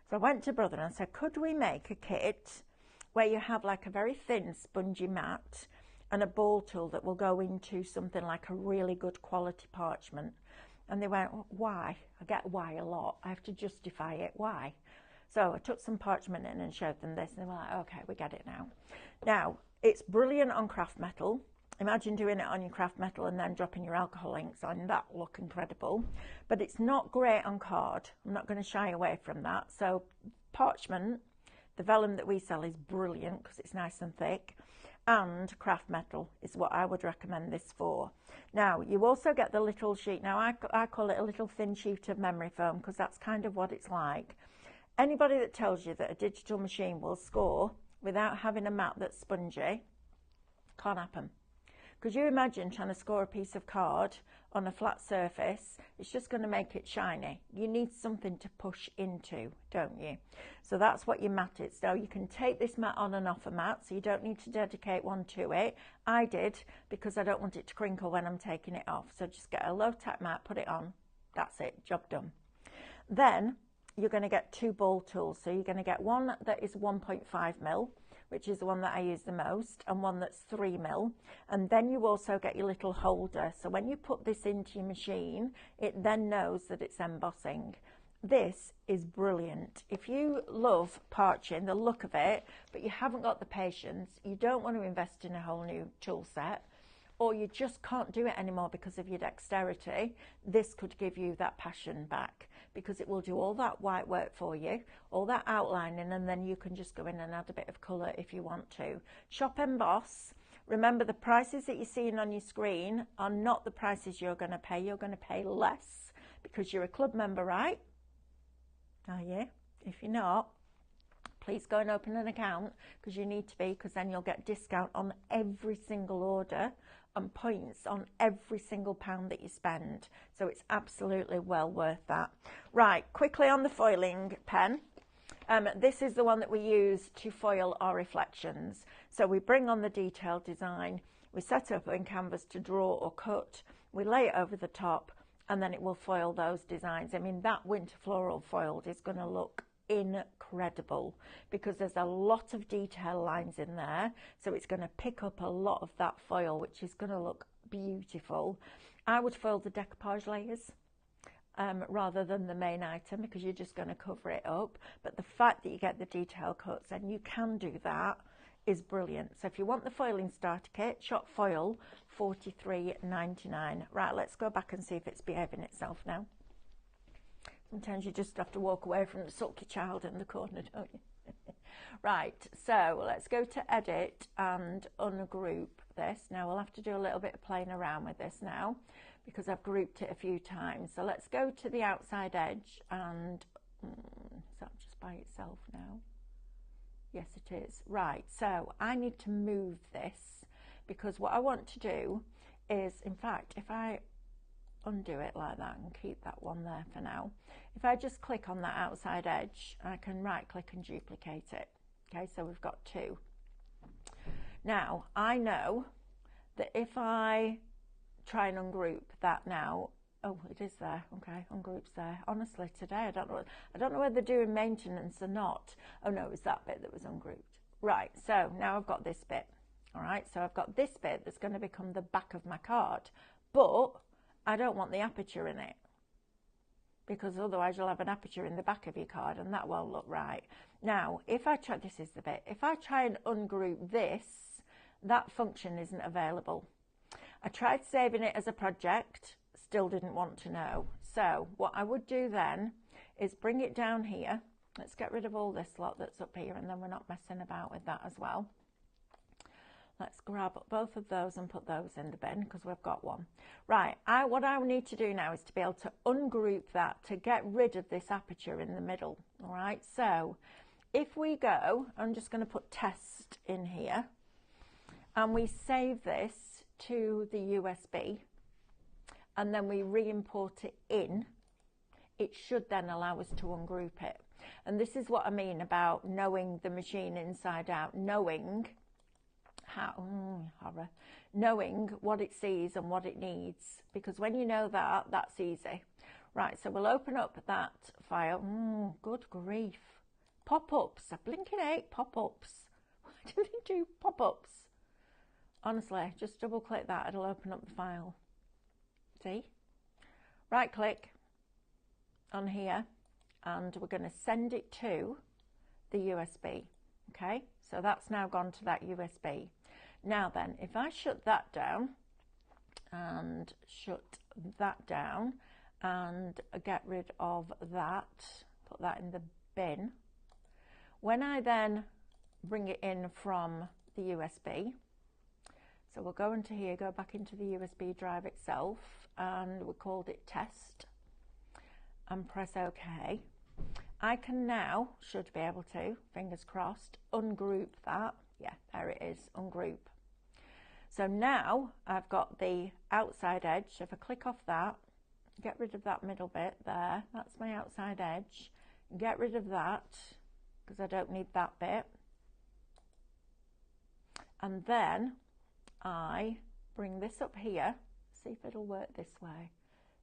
Speaker 1: So I went to brother and said, could we make a kit where you have like a very thin spongy mat and a ball tool that will go into something like a really good quality parchment? And they went, why? I get why a lot. I have to justify it. Why? So I took some parchment in and showed them this, and they were like, okay, we get it now. Now, it's brilliant on craft metal. Imagine doing it on your craft metal and then dropping your alcohol inks on. That will look incredible. But it's not great on card. I'm not going to shy away from that. So parchment, the vellum that we sell is brilliant because it's nice and thick. And craft metal is what I would recommend this for. Now, you also get the little sheet. Now, I call it a little thin sheet of memory foam because that's kind of what it's like. Anybody that tells you that a digital machine will score without having a mat that's spongy, can't happen. Because you imagine trying to score a piece of card on a flat surface, it's just going to make it shiny. You need something to push into, don't you? So that's what your mat is. Now you can take this mat on and off a mat, so you don't need to dedicate one to it. I did, because I don't want it to crinkle when I'm taking it off. So just get a low tack mat, put it on, that's it, job done. Then you're going to get two ball tools. So you're going to get one that is 1.5mm, which is the one that I use the most, and one that's 3mm. And then you also get your little holder. So when you put this into your machine, it then knows that it's embossing. This is brilliant. If you love parching, the look of it, but you haven't got the patience, you don't want to invest in a whole new tool set, or you just can't do it anymore because of your dexterity, this could give you that passion back, because it will do all that white work for you, all that outlining, and then you can just go in and add a bit of colour if you want to. Shop Emboss. Remember, the prices that you're seeing on your screen are not the prices you're going to pay. You're going to pay less because you're a club member, right? Are you? If you're not, please go and open an account, because you need to be, because then you'll get discount on every single order and points on every single pound that you spend. So it's absolutely well worth that. Right, quickly on the foiling pen. This is the one that we use to foil our reflections. So we bring on the detailed design, we set up in canvas to draw or cut, we lay it over the top, and then it will foil those designs. I mean, that winter floral foiled is going to look incredible because there's a lot of detail lines in there, so it's going to pick up a lot of that foil, which is going to look beautiful. I would foil the decoupage layers rather than the main item, because you're just going to cover it up, but the fact that you get the detail cuts and you can do that is brilliant. So if you want the foiling starter kit, shop foil, $43.99. Right, let's go back and see if it's behaving itself now. Sometimes you just have to walk away from the sulky child in the corner, don't you? Right, so let's go to edit and ungroup this. Now we'll have to do a little bit of playing around with this now, because I've grouped it a few times. So let's go to the outside edge, and is that just by itself now? Yes, it is. Right, so I need to move this, because what I want to do is, in fact, if I undo it like that and keep that one there for now, if I just click on that outside edge, I can right click and duplicate it. Okay, so we've got two. Now I know that if I try and ungroup that now, oh, it is there. Okay, ungroup's there. Honestly, today I don't know whether they're doing maintenance or not. Oh no, it was that bit that was ungrouped. Right, so now I've got this bit. All right, so I've got this bit that's going to become the back of my card, but I don't want the aperture in it, because otherwise you'll have an aperture in the back of your card and that won't look right. Now, if I try, this is the bit, if I try and ungroup this, that function isn't available. I tried saving it as a project, still didn't want to know. So what I would do then is bring it down here. Let's get rid of all this lot that's up here, and then we're not messing about with that as well. Let's grab both of those and put those in the bin, because we've got one. Right, what I need to do now is to be able to ungroup that to get rid of this aperture in the middle. All right, so if we go, I'm just going to put test in here, and we save this to the USB, and then we re-import it in, it should then allow us to ungroup it. And this is what I mean about knowing the machine inside out, knowing how, horror, knowing what it sees and what it needs. Because when you know that, that's easy. Right, so we'll open up that file. Good grief. Pop-ups, a blinking 8 pop-ups. Why do they do pop-ups? Honestly, just double click that, it'll open up the file. See? Right click on here and we're going to send it to the USB. Okay, so that's now gone to that USB. Now then, if I shut that down and shut that down and get rid of that, put that in the bin. When I then bring it in from the USB, so we'll go into here, go back into the USB drive itself, and we called it test, and press OK. I can now, should be able to, fingers crossed, ungroup that. Yeah, there it is, ungroup. So now I've got the outside edge. If I click off that, get rid of that middle bit there, that's my outside edge. Get rid of that, because I don't need that bit. And then I bring this up here, see if it'll work this way.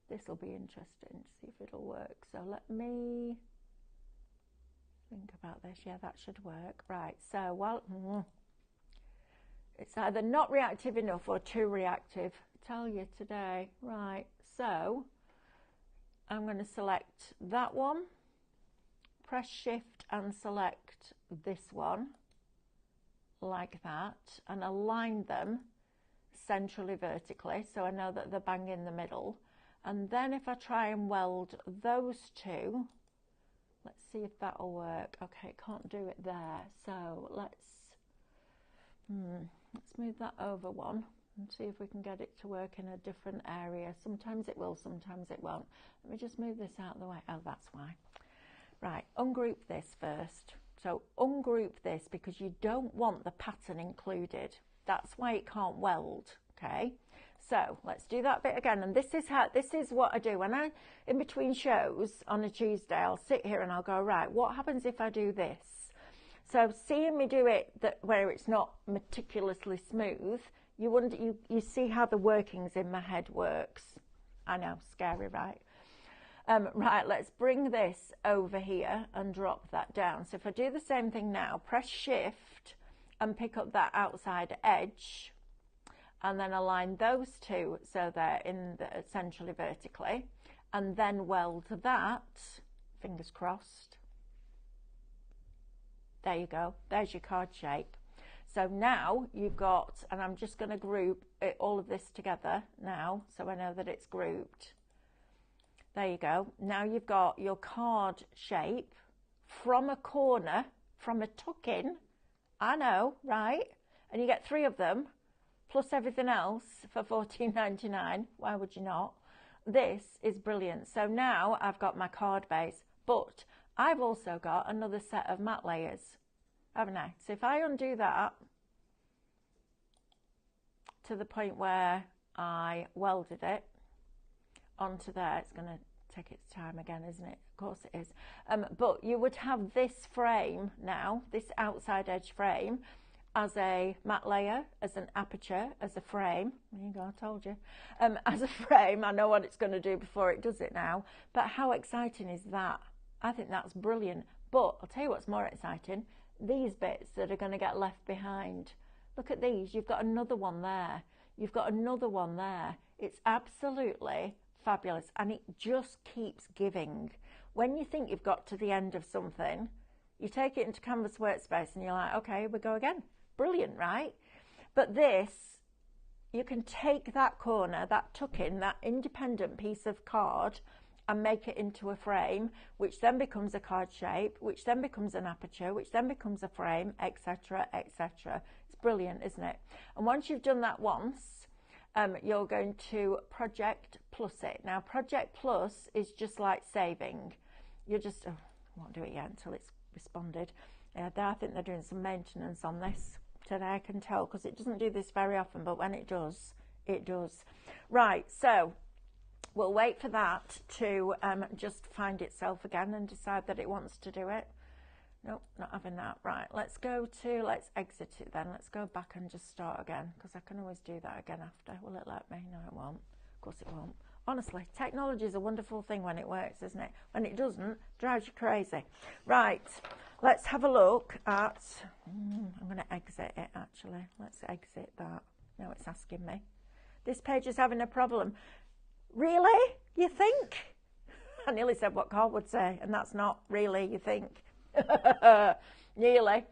Speaker 1: This will be interesting to see if it'll work. So let me think about this. Yeah, that should work. Right, so well, it's either not reactive enough or too reactive. I tell you today. Right, so I'm going to select that one, press shift and select this one like that, and align them centrally vertically so I know that they're bang in the middle. And then if I try and weld those two, let's see if that'll work. Okay, can't do it there, so let's move that over one and see if we can get it to work in a different area. Sometimes it will, sometimes it won't. Let me just move this out of the way. Oh, that's why. Right, ungroup this first. So ungroup this because you don't want the pattern included. That's why it can't weld, okay? So let's do that bit again. And this is what I do when I, in between shows on a Tuesday, I'll sit here and I'll go, right, what happens if I do this? So seeing me do it where it's not meticulously smooth, you see how the workings in my head works. I know, scary, right? Right, let's bring this over here and drop that down. So if I do the same thing now, press shift and pick up that outside edge and then align those two so they're in the centrally vertically, and then weld that, fingers crossed. There you go, there's your card shape. So now you've got, and I'm just going to group all of this together now so I know that it's grouped. There you go. Now you've got your card shape from a corner, from a tuck-in. I know, right? And you get 3 of them, plus everything else for $14.99. Why would you not? This is brilliant. So now I've got my card base, but I've also got another set of matte layers, haven't I? So if I undo that to the point where I welded it onto there, it's going to take its time again, isn't it? Of course it is. But you would have this frame now, this outside edge frame, as a matte layer, as an aperture, as a frame. There you go, I told you. As a frame, I know what it's going to do before it does it now. But how exciting is that? I think that's brilliant. But I'll tell you what's more exciting. These bits that are going to get left behind. Look at these. You've got another one there. You've got another one there. It's absolutely fabulous, and it just keeps giving. When you think you've got to the end of something, you take it into Canvas Workspace and you're like, okay, we go again. Brilliant, right? But this, you can take that corner, that tuck-in, that independent piece of card and make it into a frame, which then becomes a card shape, which then becomes an aperture, which then becomes a frame, etc., etc. It's brilliant, isn't it? And once you've done that once, you're going to Project Plus it. Now, Project Plus is just like saving. You just, I won't do it yet until it's responded. I think they're doing some maintenance on this today, I can tell, because it doesn't do this very often, but when it does, it does. Right, so we'll wait for that to just find itself again and decide that it wants to do it. Nope, not having that. Right, let's exit it then. Let's go back and just start again, because I can always do that again after. Will it let me? No, it won't. Of course it won't. Honestly, technology is a wonderful thing when it works, isn't it? When it doesn't, it drives you crazy. Right, let's have a look at... I'm going to exit it, actually. Let's exit that. Now it's asking me. This page is having a problem. Really? You think? I nearly said what Carl would say, and that's not really, you think. Nearly.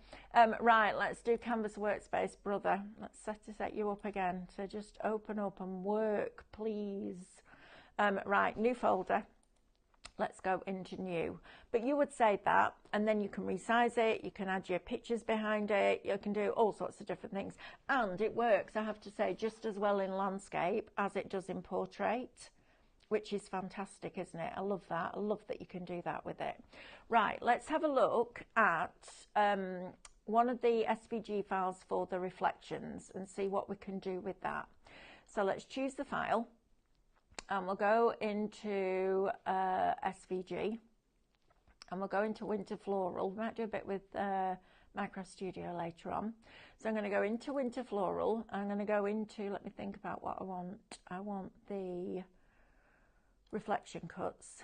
Speaker 1: Right, let's do Canvas Workspace, brother. Let's set you up again. So just open up and work, please. Right, new folder. Let's go into new. But you would save that, and then you can resize it. You can add your pictures behind it. You can do all sorts of different things. And it works, I have to say, just as well in landscape as it does in portrait, which is fantastic, isn't it? I love that. I love that you can do that with it. Right, let's have a look at one of the SVG files for the reflections and see what we can do with that. So let's choose the file, and we'll go into SVG, and we'll go into Winter Floral. We might do a bit with Micro Studio later on. So I'm going to go into Winter Floral. I'm going to go into, let me think about what I want. I want the reflection cuts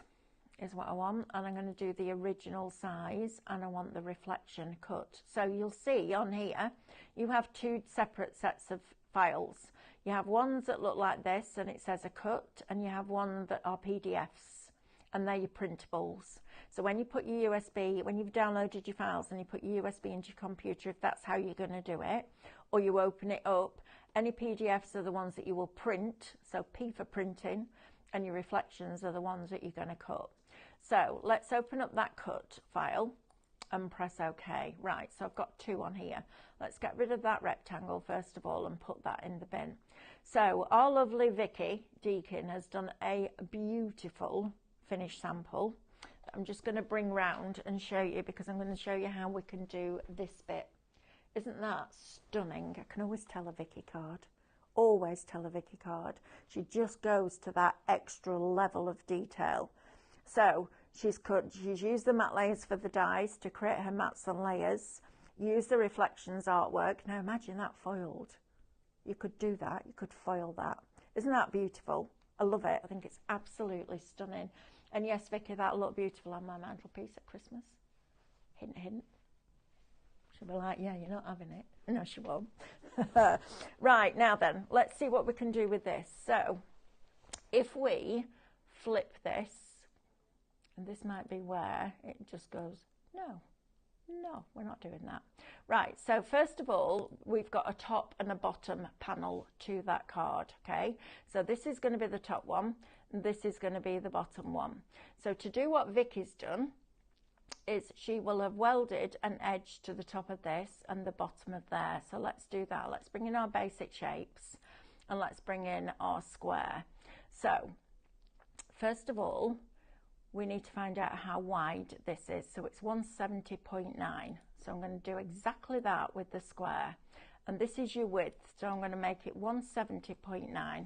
Speaker 1: is what I want, and I'm going to do the original size, and I want the reflection cut. So you'll see on here you have two separate sets of files. You have ones that look like this and it says a cut, and you have one that are PDFs, and they're your printables. So when you put your USB, when you've downloaded your files and you put your USB into your computer, if that's how you're going to do it, or you open it up, any PDFs are the ones that you will print, so P for printing, and your reflections are the ones that you're going to cut. So let's open up that cut file and press OK. Right, so I've got two on here. Let's get rid of that rectangle first of all and put that in the bin. So our lovely Vicky Deakin has done a beautiful finished sample that I'm just going to bring round and show you, because I'm going to show you how we can do this bit. Isn't that stunning? I can always tell a Vicky card. Always tell a Vicky card. She just goes to that extra level of detail. So she's used the matte layers for the dies to create her mattes and layers, use the reflections artwork. Now imagine that foiled. You could do that, you could foil that. Isn't that beautiful? I love it. I think it's absolutely stunning. And yes, Vicky, that'll look beautiful on my mantelpiece at Christmas. Hint, hint. She'll be like, yeah, you're not having it. No, she won't. Right, now then, let's see what we can do with this. So if we flip this, and this might be where it just goes, no, we're not doing that. Right, so first of all, we've got a top and a bottom panel to that card, okay? So this is going to be the top one, and this is going to be the bottom one. So to do what Vicky's done, is she will have welded an edge to the top of this and the bottom of there. So let's do that. Let's bring in our basic shapes, and let's bring in our square. So first of all, we need to find out how wide this is. So it's 170.9. So I'm going to do exactly that with the square. And this is your width, so I'm going to make it 170.9. I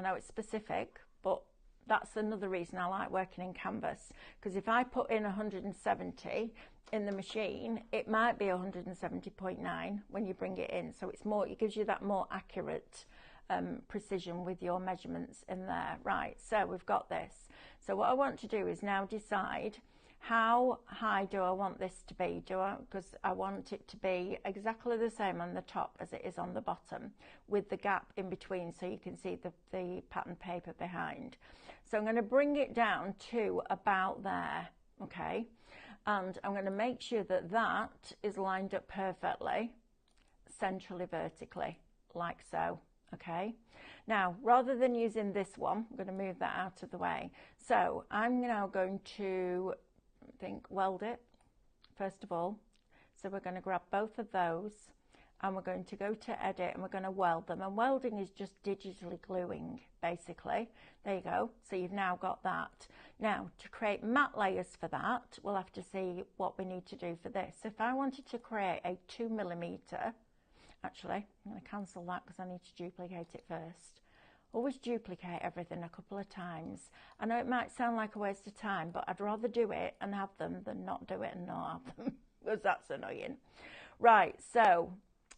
Speaker 1: know it's specific, but that's another reason I like working in Canvas, because if I put in 170 in the machine, it might be 170.9 when you bring it in. So it's more, it gives you that more accurate precision with your measurements in there. Right, so we've got this. So what I want to do is now decide how high do I want this to be? Because I want it to be exactly the same on the top as it is on the bottom, with the gap in between so you can see the pattern paper behind. So I'm going to bring it down to about there, okay? And I'm going to make sure that that is lined up perfectly, centrally vertically, like so. Okay, now rather than using this one, I'm going to move that out of the way. So I'm now going to weld it first of all. So we're going to grab both of those, and we're going to go to edit, and we're going to weld them. And welding is just digitally gluing, basically. There you go. So you've now got that. Now to create matte layers for that, we'll have to see what we need to do for this. If I wanted to create a 2mm, actually, I'm going to cancel that because I need to duplicate it first. always duplicate everything a couple of times. I know it might sound like a waste of time, but I'd rather do it and have them than not do it and not have them, because that's annoying. Right, so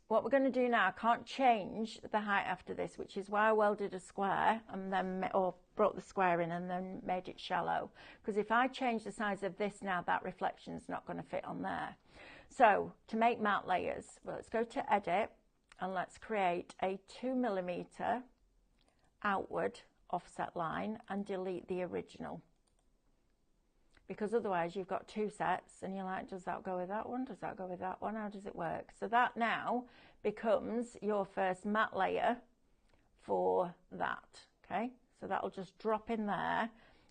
Speaker 1: what we're going to do now, I can't change the height after this, which is why I welded a square and then, or brought the square in and then made it shallow. Because if I change the size of this now, that reflection's not going to fit on there. So to make matte layers, well, let's go to Edit and let's create a 2mm outward offset line and delete the original, because otherwise you've got two sets and you're like, does that go with that one, does that go with that one, how does it work? So that now becomes your first matte layer for that. Okay, so that'll just drop in there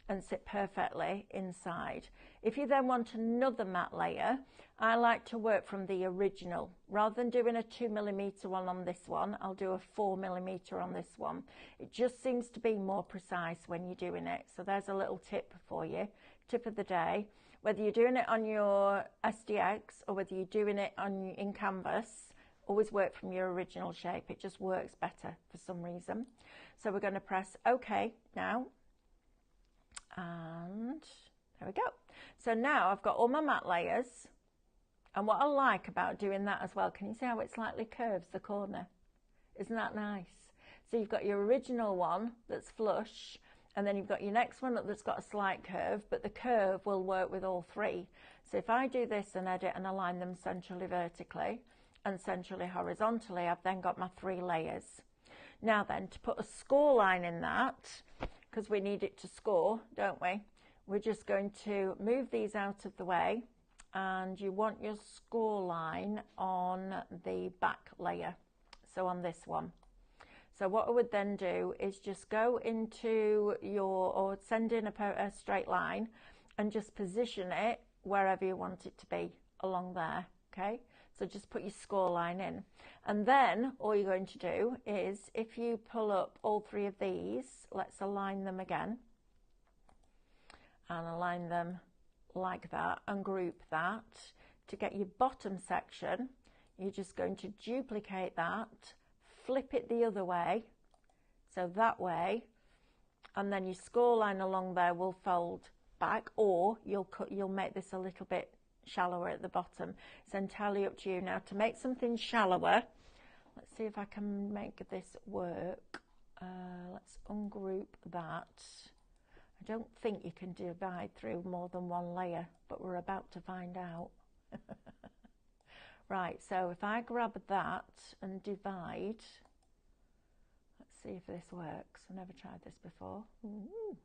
Speaker 1: and sit perfectly inside. If you then want another matte layer, I like to work from the original. Rather than doing a 2mm one on this one, I'll do a 4mm on this one. It just seems to be more precise when you're doing it. So there's a little tip for you, tip of the day. Whether you're doing it on your SDX or whether you're doing it in Canvas, always work from your original shape. It just works better for some reason. So we're going to press OK now. And there we go. So now I've got all my matte layers, and what I like about doing that as well, can you see how it slightly curves the corner? Isn't that nice? So you've got your original one that's flush, and then you've got your next one that's got a slight curve, but the curve will work with all three. So if I do this and edit and align them centrally vertically and centrally horizontally, I've then got my 3 layers. Now then, to put a score line in that, because we need it to score, don't we? We're just going to move these out of the way, and you want your score line on the back layer, so on this one. So what I would then do is just go into your, or send in a straight line and just position it wherever you want it to be along there, okay? So just put your score line in. And then all you're going to do is, if you pull up all 3 of these, let's align them again. And align them like that and group that. To get your bottom section, you're just going to duplicate that, flip it the other way, so that way, and then your score line along there will fold back, or you'll make this a little bit shallower at the bottom. It's entirely up to you. Now to make something shallower, let's see if I can make this work. Let's ungroup that. I don't think you can divide through more than 1 layer, but we're about to find out. Right, so if I grab that and divide, let's see if this works. I've never tried this before. Ooh.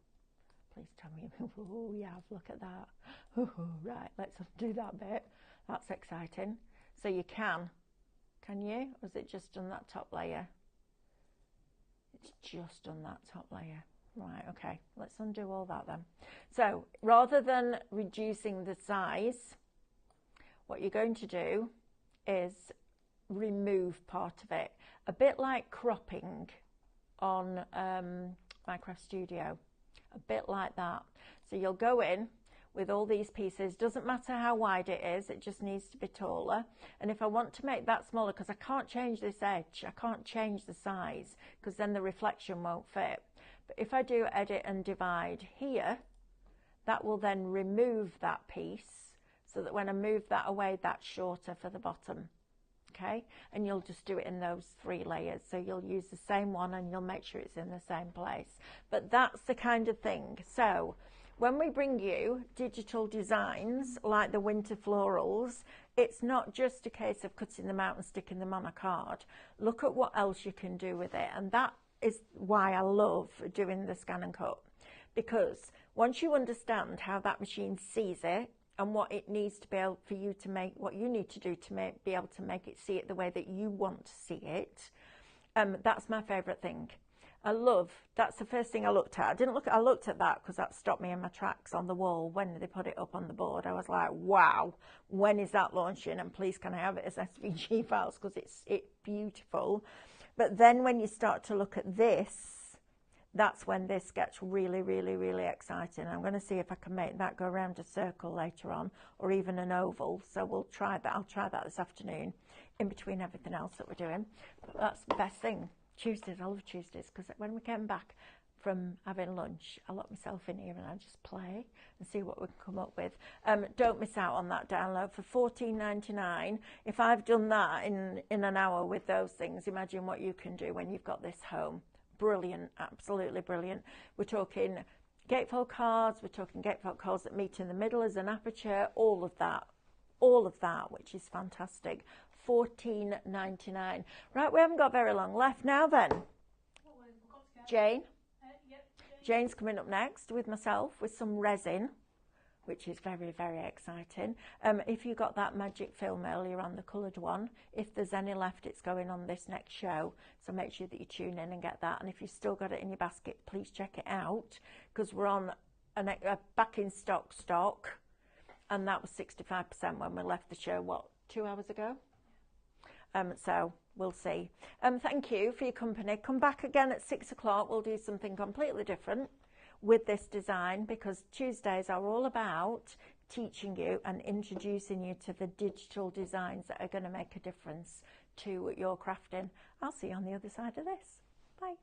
Speaker 1: Please tell me. Oh, yeah, look at that. Ooh, right, let's undo that bit. That's exciting. So you can you? Or is it just on that top layer? It's just on that top layer. Right, okay, let's undo all that then. So rather than reducing the size, what you're going to do is remove part of it. A bit like cropping on Minecraft Studio. A bit like that. So you'll go in with all these pieces, doesn't matter how wide it is, it just needs to be taller. And if I want to make that smaller, because I can't change this edge, I can't change the size, because then the reflection won't fit. But if I do edit and divide here, that will then remove that piece, so that when I move that away, that's shorter for the bottom. Okay, and you'll just do it in those 3 layers. So you'll use the same one and you'll make sure it's in the same place. But that's the kind of thing. So when we bring you digital designs like the winter florals, it's not just a case of cutting them out and sticking them on a card. Look at what else you can do with it. And that is why I love doing the ScanNCut, because once you understand how that machine sees it, and what it needs to be able for you to make, what you need to do to be able to make it see it the way that you want to see it. That's my favourite thing. That's the first thing I looked at. I looked at that because that stopped me in my tracks on the wall when they put it up on the board. I was like, wow, when is that launching? And please can I have it as SVG files, because it's beautiful. But then when you start to look at this, that's when this gets really, really, really exciting. I'm going to see if I can make that go around a circle later on, or even an oval. So we'll try that. I'll try that this afternoon in between everything else that we're doing. But that's the best thing. Tuesdays, I love Tuesdays, because when we came back from having lunch, I lock myself in here and I just play and see what we can come up with. Don't miss out on that download for $14.99. If I've done that in an hour with those things, imagine what you can do when you've got this home. Brilliant, absolutely brilliant. We're talking gatefold cards, we're talking gatefold cards that meet in the middle as an aperture, all of that, which is fantastic. $14.99. Right, we haven't got very long left now then. Jane. Jane's coming up next with myself with some resin, which is very, very exciting. If you got that magic film earlier on, the coloured one, if there's any left, it's going on this next show. So make sure that you tune in and get that. And if you've still got it in your basket, please check it out, because we're on a back in stock. And that was 65% when we left the show, what, 2 hours ago? So we'll see. Thank you for your company. Come back again at 6 o'clock. We'll do something completely different with this design, because Tuesdays are all about teaching you and introducing you to the digital designs that are going to make a difference to your crafting. I'll see you on the other side of this. Bye.